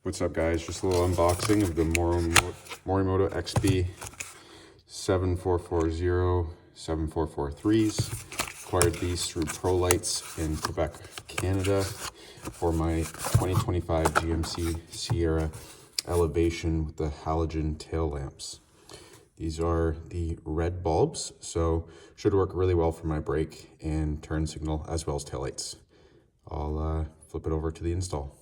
What's up, guys? Just a little unboxing of the Morimoto XB 7440-7443s. Acquired these through Pro Lights in Quebec, Canada for my 2025 GMC Sierra Elevation with the halogen tail lamps. These are the red bulbs, so should work really well for my brake and turn signal as well as taillights. I'll flip it over to the install.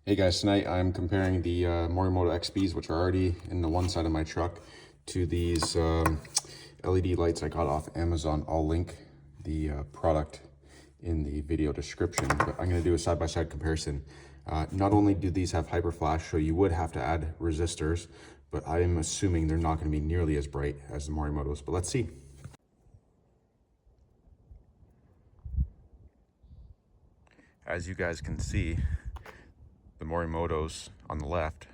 Hey guys, tonight I'm comparing the Morimoto XBs, which are already in the one side of my truck, to these LED lights I got off Amazon. I'll link the product in the video description, but I'm going to do a side-by-side comparison. Not only do these have hyper flash, so you would have to add resistors, but I am assuming they're not going to be nearly as bright as the Morimotos, but let's see. As you guys can see, the Morimotos on the left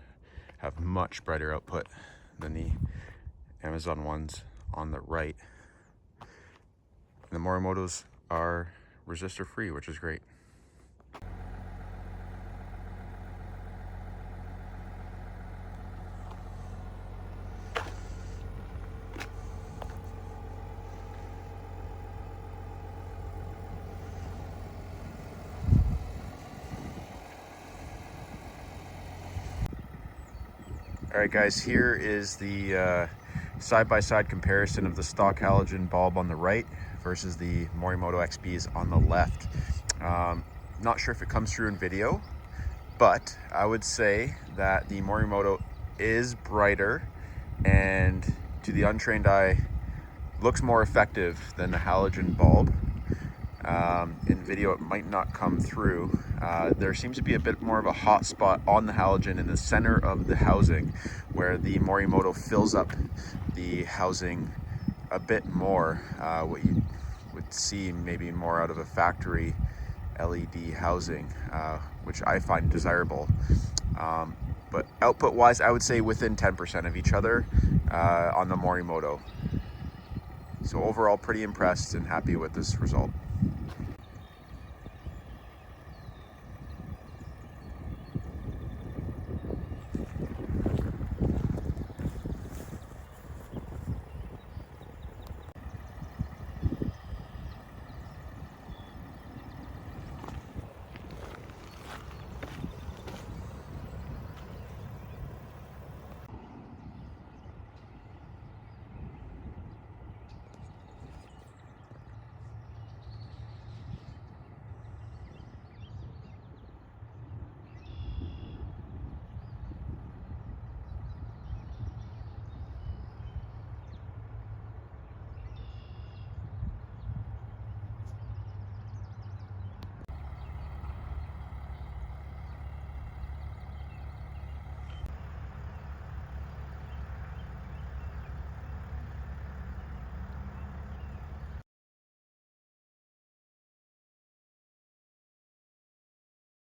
have much brighter output than the Amazon ones on the right. And the Morimotos are resistor free, which is great. All right, guys, here is the side-by-side comparison of the stock halogen bulb on the right versus the Morimoto XBs on the left. Not sure if it comes through in video, but I would say that the Morimoto is brighter and to the untrained eye looks more effective than the halogen bulb. In video it might not come through. There seems to be a bit more of a hot spot on the halogen in the center of the housing, where the Morimoto fills up the housing a bit more, what you would see maybe more out of a factory LED housing, which I find desirable. But output wise, I would say within 10% of each other on the Morimoto. So overall, pretty impressed and happy with this result.